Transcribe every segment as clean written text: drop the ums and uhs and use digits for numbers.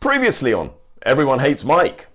Previously on Everyone Hates Mike.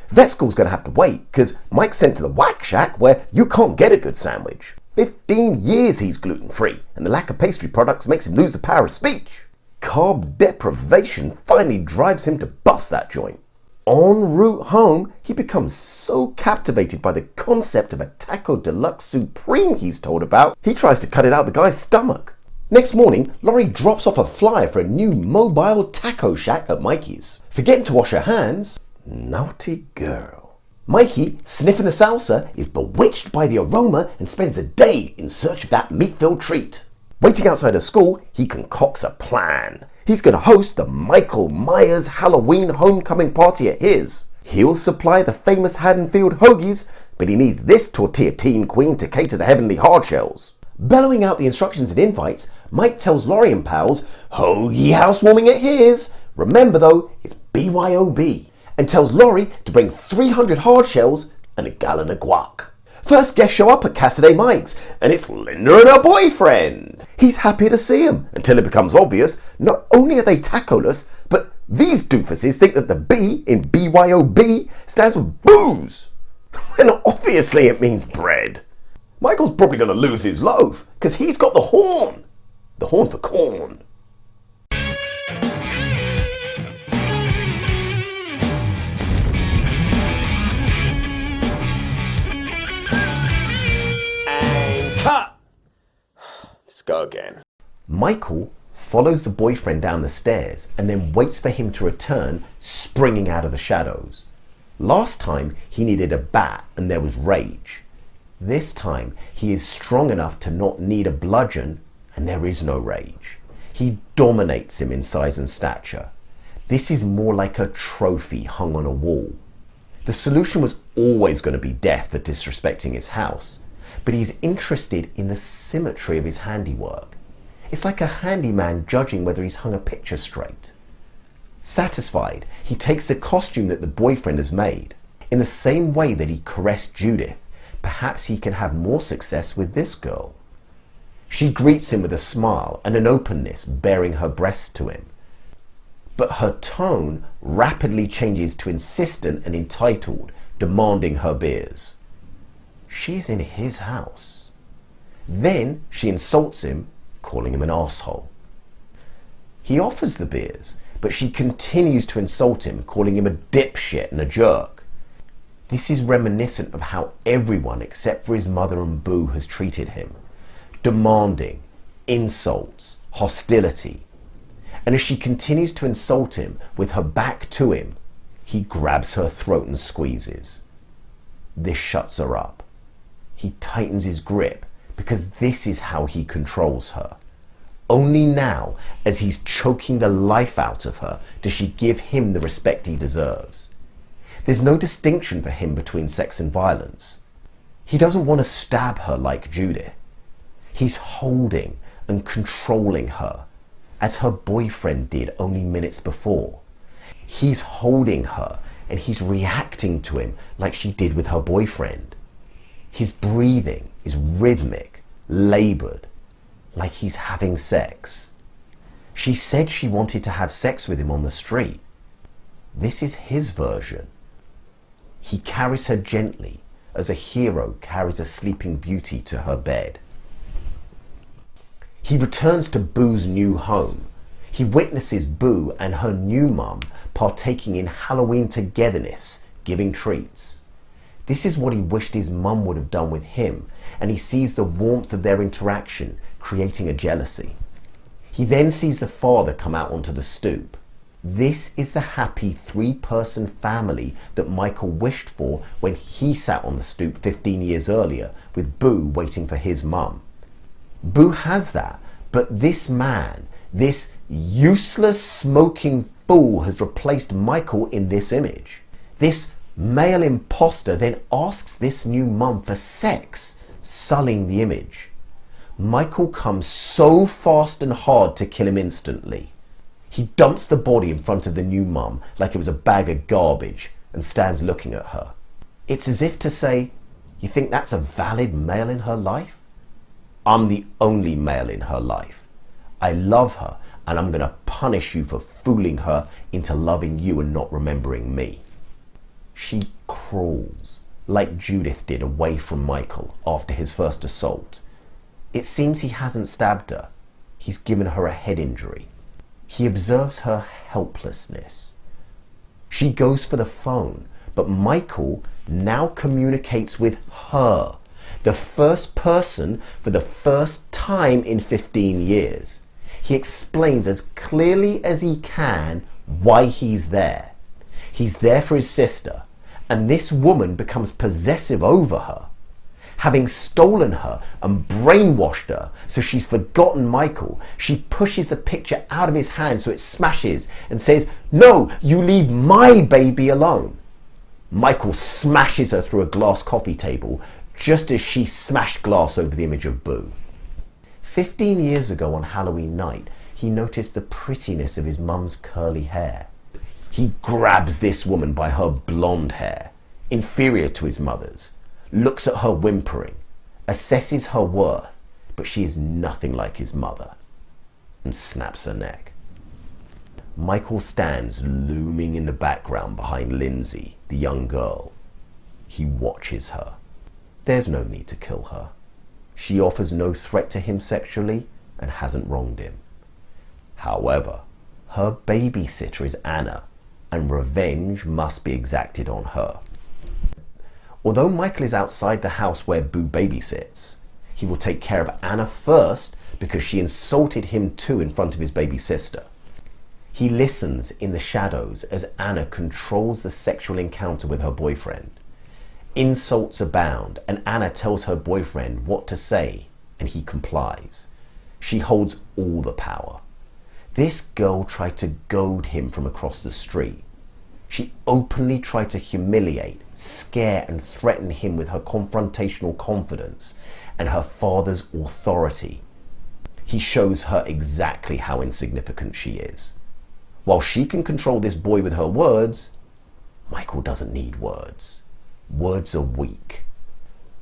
Vet school's gonna have to wait, because Mike's sent to the whack shack where you can't get a good sandwich. 15 years he's gluten-free, and the lack of pastry products makes him lose the power of speech. Carb deprivation finally drives him to bust that joint. En route home, he becomes so captivated by the concept of a Taco Deluxe Supreme he's told about, he tries to cut it out the guy's stomach. Next morning, Laurie drops off a flyer for a new mobile taco shack at Mikey's. Forgetting to wash her hands, naughty girl. Mikey, sniffing the salsa, is bewitched by the aroma and spends a day in search of that meat-filled treat. Waiting outside her school, he concocts a plan. He's going to host the Michael Myers Halloween homecoming party at his. He'll supply the famous Haddonfield hoagies, but he needs this tortilla teen queen to cater the heavenly hardshells. Bellowing out the instructions and invites, Mike tells Laurie and pals, hoagie housewarming at his. Remember though, it's BYOB. And tells Laurie to bring 300 hardshells and a gallon of guac. First guests show up at Cassidy Mike's, and it's Linda and her boyfriend. He's happy to see him, until it becomes obvious, not only are they tacoless, but these doofuses think that the B in BYOB stands for booze. When obviously it means bread. Michael's probably going to lose his loaf, because he's got the horn. The horn for corn. Cut! Let's go again. Michael follows the boyfriend down the stairs and then waits for him to return, springing out of the shadows. Last time he needed a bat and there was rage. This time he is strong enough to not need a bludgeon and there is no rage. He dominates him in size and stature. This is more like a trophy hung on a wall. The solution was always going to be death for disrespecting his house. But he's interested in the symmetry of his handiwork. It's like a handyman judging whether he's hung a picture straight. Satisfied, he takes the costume that the boyfriend has made. In the same way that he caressed Judith, perhaps he can have more success with this girl. She greets him with a smile and an openness, baring her breasts to him. But her tone rapidly changes to insistent and entitled, demanding her beers. She's in his house. Then she insults him, calling him an asshole. He offers the beers, but she continues to insult him, calling him a dipshit and a jerk. This is reminiscent of how everyone except for his mother and Boo has treated him. Demanding, insults, hostility. And as she continues to insult him with her back to him, he grabs her throat and squeezes. This shuts her up. He tightens his grip because this is how he controls her. Only now, as he's choking the life out of her, does she give him the respect he deserves. There's no distinction for him between sex and violence. He doesn't want to stab her like Judith. He's holding and controlling her, as her boyfriend did only minutes before. He's holding her and he's reacting to him like she did with her boyfriend. His breathing is rhythmic, labored, like he's having sex. She said she wanted to have sex with him on the street. This is his version. He carries her gently as a hero carries a sleeping beauty to her bed. He returns to Boo's new home. He witnesses Boo and her new mum partaking in Halloween togetherness, giving treats. This is what he wished his mum would have done with him, and he sees the warmth of their interaction, creating a jealousy. He then sees the father come out onto the stoop. This is the happy 3-person family that Michael wished for when he sat on the stoop 15 years earlier with Boo waiting for his mum. Boo has that, but this man, this useless smoking fool has replaced Michael in this image. This male imposter then asks this new mum for sex, sullying the image. Michael comes so fast and hard to kill him instantly. He dumps the body in front of the new mum like it was a bag of garbage and stands looking at her. It's as if to say, you think that's a valid male in her life? I'm the only male in her life. I love her and I'm going to punish you for fooling her into loving you and not remembering me. She crawls, like Judith did, away from Michael after his first assault. It seems he hasn't stabbed her. He's given her a head injury. He observes her helplessness. She goes for the phone, but Michael now communicates with her, the first person for the first time in 15 years. He explains as clearly as he can why he's there. He's there for his sister, and this woman becomes possessive over her. Having stolen her and brainwashed her so she's forgotten Michael, she pushes the picture out of his hand so it smashes and says, "No, you leave my baby alone." Michael smashes her through a glass coffee table just as she smashed glass over the image of Boo. 15 years ago on Halloween night, he noticed the prettiness of his mum's curly hair. He grabs this woman by her blonde hair, inferior to his mother's, looks at her whimpering, assesses her worth, but she is nothing like his mother, and snaps her neck. Michael stands looming in the background behind Lindsay, the young girl. He watches her. There's no need to kill her. She offers no threat to him sexually and hasn't wronged him. However, her babysitter is Anna, and revenge must be exacted on her. Although Michael is outside the house where Boo babysits, he will take care of Anna first because she insulted him too in front of his baby sister. He listens in the shadows as Anna controls the sexual encounter with her boyfriend. Insults abound, and Anna tells her boyfriend what to say, and he complies. She holds all the power. This girl tried to goad him from across the street. She openly tried to humiliate, scare, and threaten him with her confrontational confidence and her father's authority. He shows her exactly how insignificant she is. While she can control this boy with her words, Michael doesn't need words. Words are weak.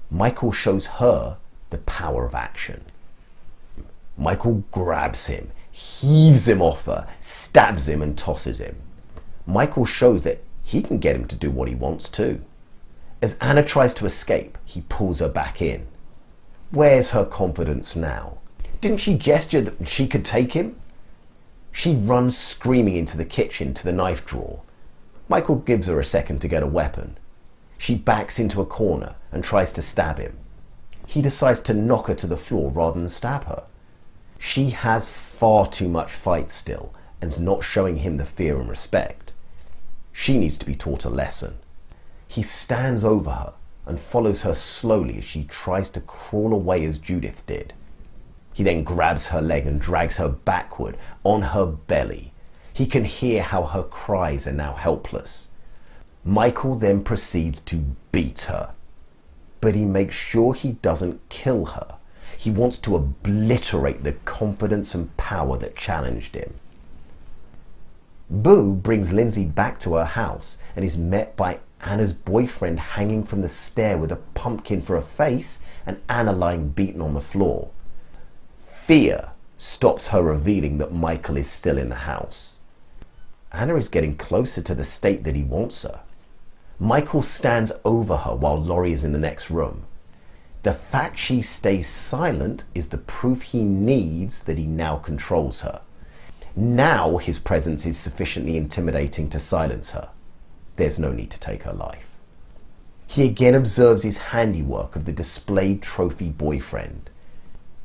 Michael shows her the power of action. Michael grabs him, heaves him off her, stabs him, and tosses him. Michael shows that he can get him to do what he wants too. As Anna tries to escape, he pulls her back in. Where's her confidence now? Didn't she gesture that she could take him? She runs screaming into the kitchen to the knife drawer. Michael gives her a second to get a weapon. She backs into a corner and tries to stab him. He decides to knock her to the floor rather than stab her. She has far too much fight still and is not showing him the fear and respect. She needs to be taught a lesson. He stands over her and follows her slowly as she tries to crawl away as Judith did. He then grabs her leg and drags her backward on her belly. He can hear how her cries are now helpless. Michael then proceeds to beat her, but he makes sure he doesn't kill her. He wants to obliterate the confidence and power that challenged him. Boo brings Lindsay back to her house and is met by Anna's boyfriend hanging from the stair with a pumpkin for a face and Anna lying beaten on the floor. Fear stops her revealing that Michael is still in the house. Anna is getting closer to the state that he wants her. Michael stands over her while Laurie is in the next room. The fact she stays silent is the proof he needs that he now controls her. Now his presence is sufficiently intimidating to silence her. There's no need to take her life. He again observes his handiwork of the displayed trophy boyfriend.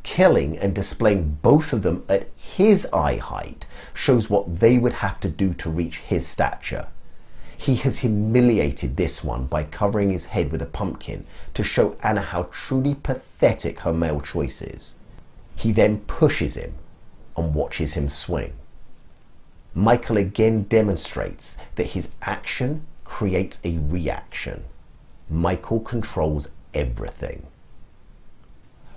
Killing and displaying both of them at his eye height shows what they would have to do to reach his stature. He has humiliated this one by covering his head with a pumpkin to show Anna how truly pathetic her male choice is. He then pushes him and watches him swing. Michael again demonstrates that his action creates a reaction. Michael controls everything.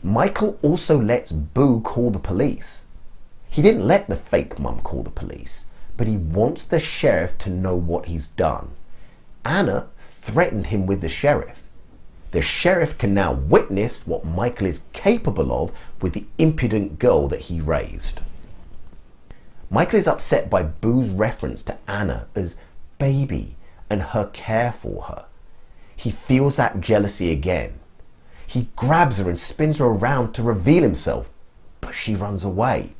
Michael also lets Boo call the police. He didn't let the fake mum call the police, but he wants the sheriff to know what he's done. Anna threatened him with the sheriff. The sheriff can now witness what Michael is capable of with the impudent girl that he raised. Michael is upset by Boo's reference to Anna as baby and her care for her. He feels that jealousy again. He grabs her and spins her around to reveal himself, but she runs away.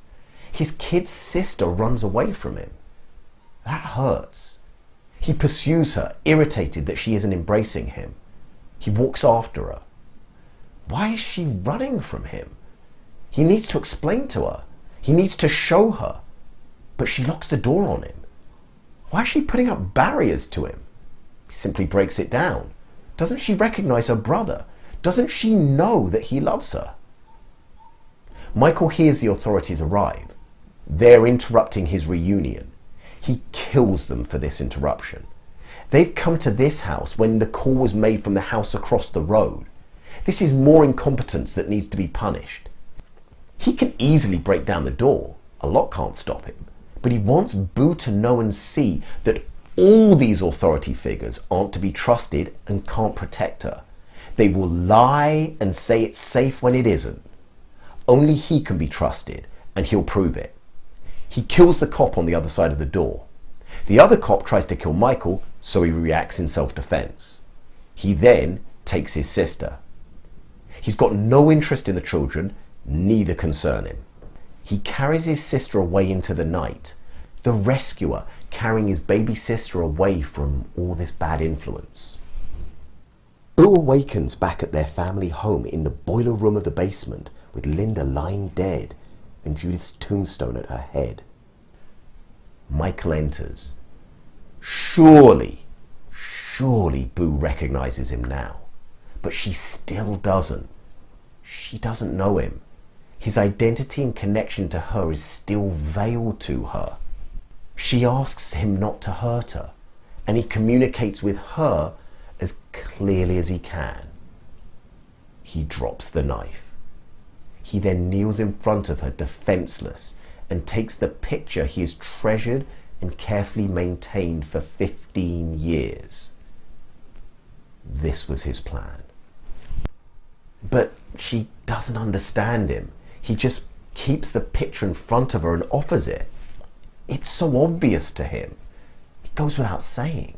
His kid's sister runs away from him. That hurts. He pursues her, irritated that she isn't embracing him. He walks after her. Why is she running from him? He needs to explain to her. He needs to show her. But she locks the door on him. Why is she putting up barriers to him? He simply breaks it down. Doesn't she recognize her brother? Doesn't she know that he loves her? Michael hears the authorities arrive. They're interrupting his reunion. He kills them for this interruption. They've come to this house when the call was made from the house across the road. This is more incompetence that needs to be punished. He can easily break down the door. A lock can't stop him. But he wants Boo to know and see that all these authority figures aren't to be trusted and can't protect her. They will lie and say it's safe when it isn't. Only he can be trusted, and he'll prove it. He kills the cop on the other side of the door. The other cop tries to kill Michael, so he reacts in self-defense. He then takes his sister. He's got no interest in the children, neither concern him. He carries his sister away into the night, the rescuer carrying his baby sister away from all this bad influence. Boo awakens back at their family home in the boiler room of the basement with Linda lying dead and Judith's tombstone at her head. Michael enters. Surely Boo recognizes him now, but she still doesn't. She doesn't know him. His identity and connection to her is still veiled to her. She asks him not to hurt her, and he communicates with her as clearly as he can. He drops the knife. He then kneels in front of her, defenseless, and takes the picture he has treasured and carefully maintained for 15 years. This was his plan. But she doesn't understand him. He just keeps the picture in front of her and offers it. It's so obvious to him. It goes without saying.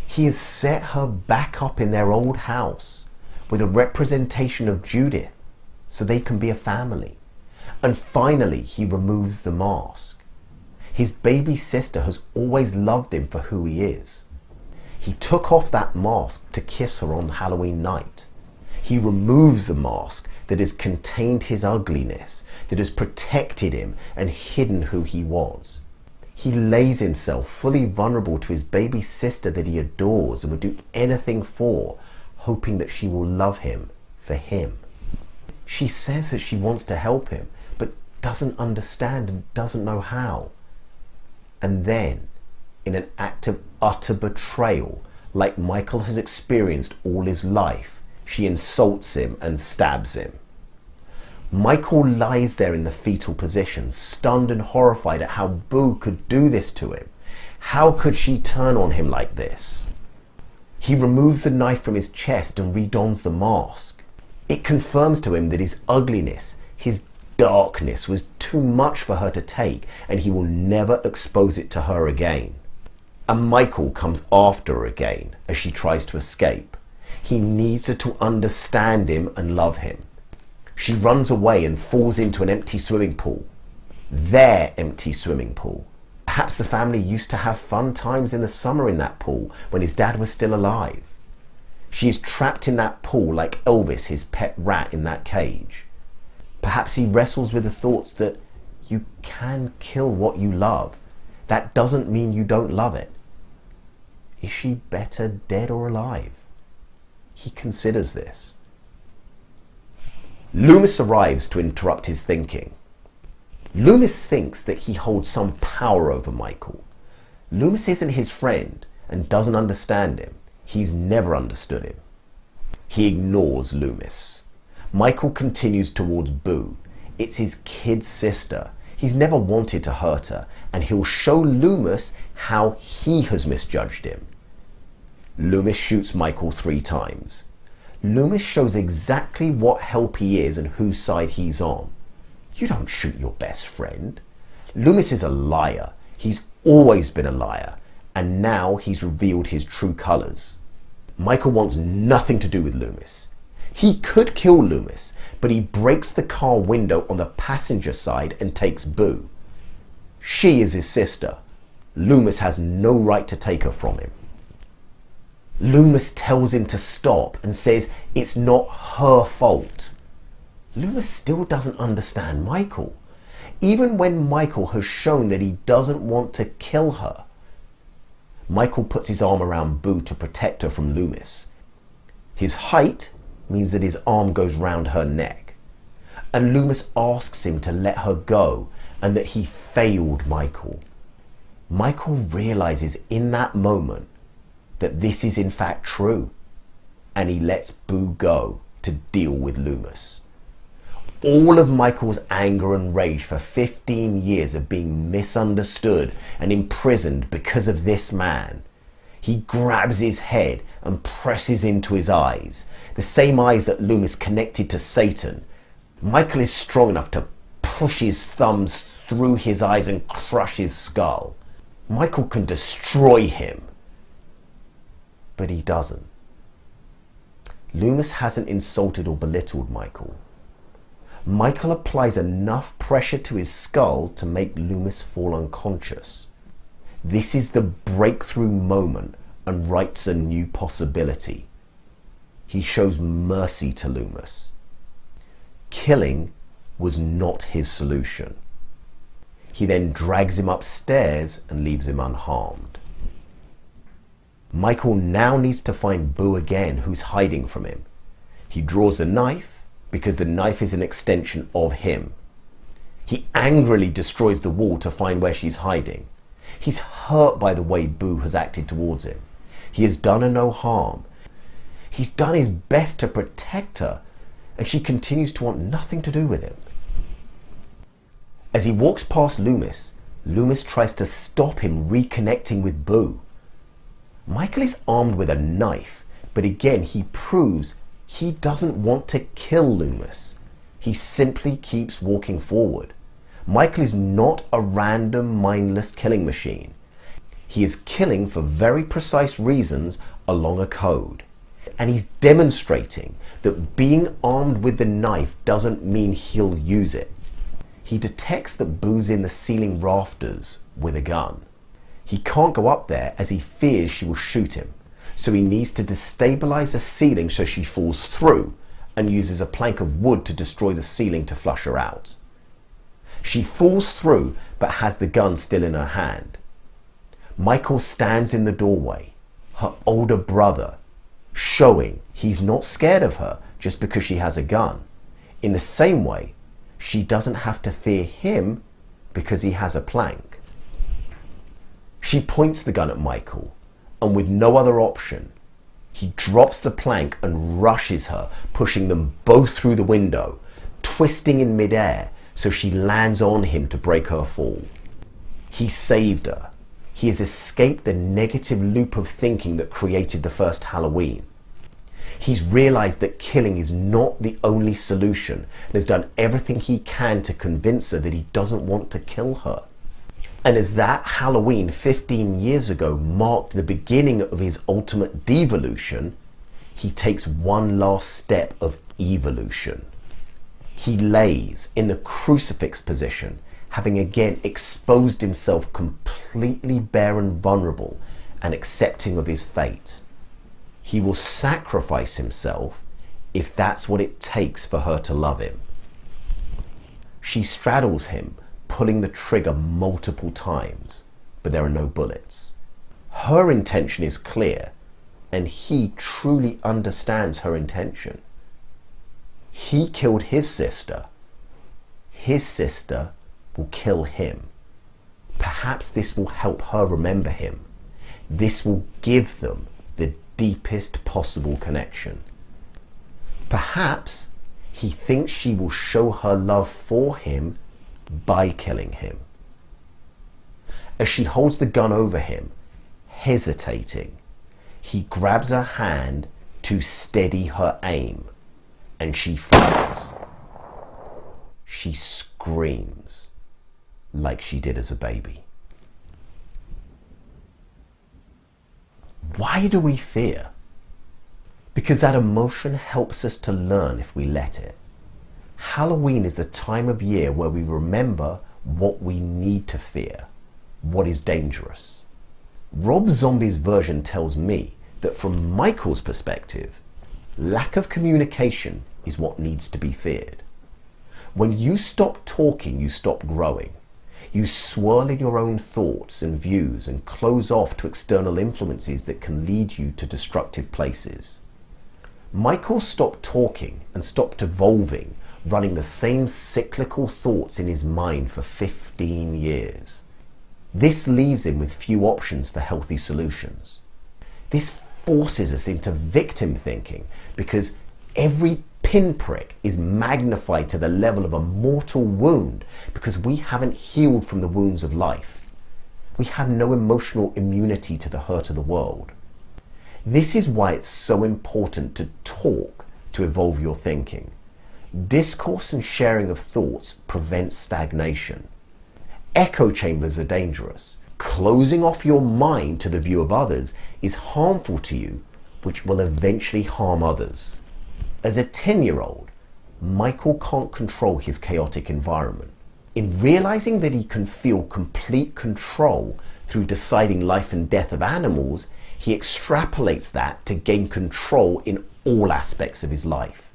He has set her back up in their old house with a representation of Judith so they can be a family. And finally, he removes the mask. His baby sister has always loved him for who he is. He took off that mask to kiss her on Halloween night. He removes the mask that has contained his ugliness, that has protected him and hidden who he was. He lays himself fully vulnerable to his baby sister that he adores and would do anything for, hoping that she will love him for him. She says that she wants to help him, but doesn't understand and doesn't know how. And then, in an act of utter betrayal, like Michael has experienced all his life, she insults him and stabs him. Michael lies there in the fetal position, stunned and horrified at how Boo could do this to him. How could she turn on him like this? He removes the knife from his chest and redons the mask. It confirms to him that his ugliness, his darkness was too much for her to take, and he will never expose it to her again. And Michael comes after her again as she tries to escape. He needs her to understand him and love him. She runs away and falls into an empty swimming pool. Their empty swimming pool. Perhaps the family used to have fun times in the summer in that pool when his dad was still alive. She is trapped in that pool like Elvis, his pet rat, in that cage. Perhaps he wrestles with the thoughts that you can kill what you love. That doesn't mean you don't love it. Is she better dead or alive? He considers this. Loomis arrives to interrupt his thinking. Loomis thinks that he holds some power over Michael. Loomis isn't his friend and doesn't understand him. He's never understood him. He ignores Loomis. Michael continues towards Boo. It's his kid sister. He's never wanted to hurt her, and he'll show Loomis how he has misjudged him. Loomis shoots Michael 3 times. Loomis shows exactly what help he is and whose side he's on. You don't shoot your best friend. Loomis is a liar. He's always been a liar, and now he's revealed his true colours. Michael wants nothing to do with Loomis. He could kill Loomis, but he breaks the car window on the passenger side and takes Boo. She is his sister. Loomis has no right to take her from him. Loomis tells him to stop and says it's not her fault. Loomis still doesn't understand Michael, even when Michael has shown that he doesn't want to kill her. Michael puts his arm around Boo to protect her from Loomis. His height means that his arm goes round her neck, and Loomis asks him to let her go and that he failed Michael. Michael realizes in that moment that this is in fact true, and he lets Boo go to deal with Loomis. All of Michael's anger and rage for 15 years of being misunderstood and imprisoned because of this man. He grabs his head and presses into his eyes, the same eyes that Loomis connected to Satan. Michael is strong enough to push his thumbs through his eyes and crush his skull. Michael can destroy him, but he doesn't. Loomis hasn't insulted or belittled Michael. Michael applies enough pressure to his skull to make Loomis fall unconscious. This is the breakthrough moment and writes a new possibility. He shows mercy to Loomis. Killing was not his solution. He then drags him upstairs and leaves him unharmed. Michael now needs to find Boo again, who's hiding from him. He draws the knife because the knife is an extension of him. He angrily destroys the wall to find where she's hiding. He's hurt by the way Boo has acted towards him. He has done her no harm. He's done his best to protect her, and she continues to want nothing to do with him. As he walks past Loomis, Loomis tries to stop him reconnecting with Boo. Michael is armed with a knife, but again he proves he doesn't want to kill Loomis. He simply keeps walking forward. Michael is not a random, mindless killing machine. He is killing for very precise reasons along a code. And he's demonstrating that being armed with the knife doesn't mean he'll use it. He detects that Boo's in the ceiling rafters with a gun. He can't go up there as he fears she will shoot him. So he needs to destabilize the ceiling so she falls through, and uses a plank of wood to destroy the ceiling to flush her out. She falls through but has the gun still in her hand. Michael stands in the doorway, her older brother, showing he's not scared of her just because she has a gun. In the same way, she doesn't have to fear him because he has a plank. She points the gun at Michael, and with no other option, he drops the plank and rushes her, pushing them both through the window, twisting in midair so she lands on him to break her fall. He saved her. He has escaped the negative loop of thinking that created the first Halloween. He's realized that killing is not the only solution and has done everything he can to convince her that he doesn't want to kill her. And as that Halloween 15 years ago marked the beginning of his ultimate devolution, he takes one last step of evolution. He lays in the crucifix position, having again exposed himself completely bare and vulnerable and accepting of his fate. He will sacrifice himself if that's what it takes for her to love him. She straddles him, pulling the trigger multiple times, but there are no bullets. Her intention is clear, and he truly understands her intention. He killed his sister. His sister will kill him. Perhaps this will help her remember him. This will give them the deepest possible connection. Perhaps he thinks she will show her love for him by killing him. As she holds the gun over him, hesitating, he grabs her hand to steady her aim, and she fires. She screams. like she did as a baby. Why do we fear? Because that emotion helps us to learn if we let it. Halloween is the time of year where we remember what we need to fear, what is dangerous. Rob Zombie's version tells me that from Micheals' perspective, lack of communication is what needs to be feared. When you stop talking, you stop growing. You swirl in your own thoughts and views and close off to external influences that can lead you to destructive places. Micheals stopped talking and stopped evolving, running the same cyclical thoughts in his mind for 15 years. This leaves him with few options for healthy solutions. This forces us into victim thinking because every pinprick is magnified to the level of a mortal wound because we haven't healed from the wounds of life. We have no emotional immunity to the hurt of the world. This is why it's so important to talk to evolve your thinking. Discourse and sharing of thoughts prevents stagnation. Echo chambers are dangerous. Closing off your mind to the view of others is harmful to you, which will eventually harm others. As a 10-year-old, Michael can't control his chaotic environment. In realizing that he can feel complete control through deciding life and death of animals, he extrapolates that to gain control in all aspects of his life.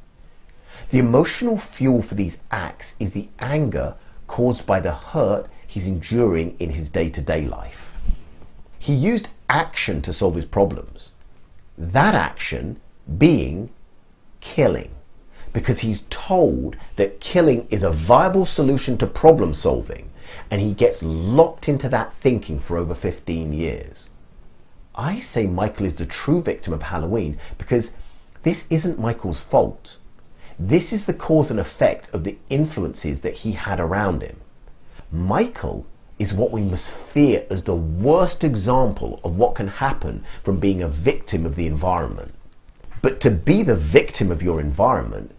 The emotional fuel for these acts is the anger caused by the hurt he's enduring in his day-to-day life. He used action to solve his problems. That action being killing, because he's told that killing is a viable solution to problem solving, and he gets locked into that thinking for over 15 years. I say Michael is the true victim of Halloween because this isn't Michael's fault. This is the cause and effect of the influences that he had around him. Michael is what we must fear as the worst example of what can happen from being a victim of the environment. But to be the victim of your environment,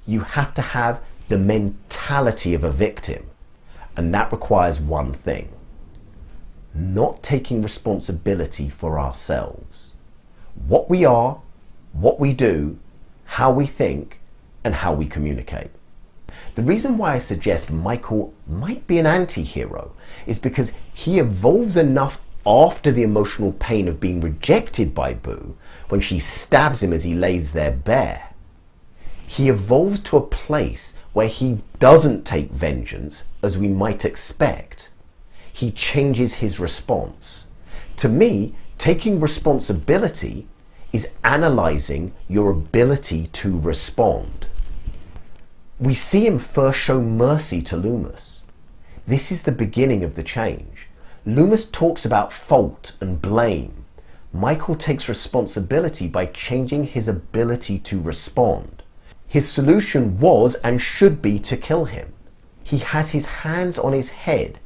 you have to have the mentality of a victim. And that requires one thing: not taking responsibility for ourselves. What we are, what we do, how we think, and how we communicate. The reason why I suggest Michael might be an anti-hero is because he evolves enough after the emotional pain of being rejected by Boo when she stabs him as he lays there bare. He evolves to a place where he doesn't take vengeance as we might expect. He changes his response. To me, taking responsibility is analyzing your ability to respond. We see him first show mercy to Loomis. This is the beginning of the change. Loomis talks about fault and blame. Michael takes responsibility by changing his ability to respond. His solution was and should be to kill him. He has his hands on his head.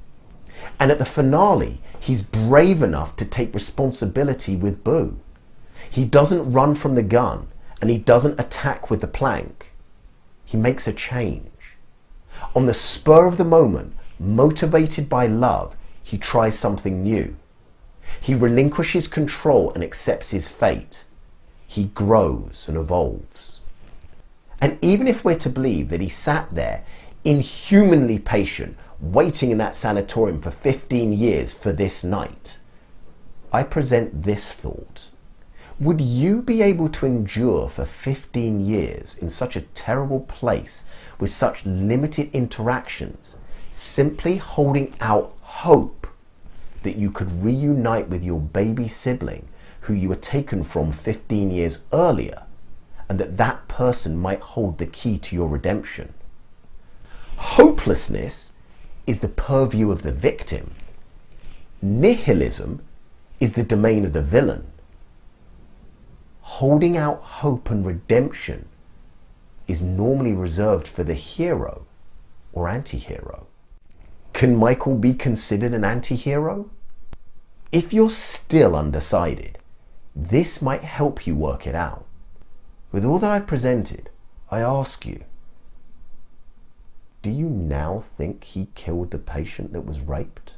And at the finale, he's brave enough to take responsibility with Boo. He doesn't run from the gun, and he doesn't attack with the plank. He makes a change. On the spur of the moment, motivated by love, he tries something new. He relinquishes control and accepts his fate. He grows and evolves. And even if we're to believe that he sat there, inhumanly patient, waiting in that sanatorium for 15 years for this night, I present this thought. Would you be able to endure for 15 years in such a terrible place with such limited interactions, simply holding out hope that you could reunite with your baby sibling who you were taken from 15 years earlier, and that that person might hold the key to your redemption? Hopelessness is the purview of the victim. Nihilism is the domain of the villain. Holding out hope and redemption is normally reserved for the hero or anti-hero. Can Michael be considered an anti-hero? If you're still undecided, this might help you work it out. With all that I've presented, I ask you, Do you now think he killed the patient that was raped?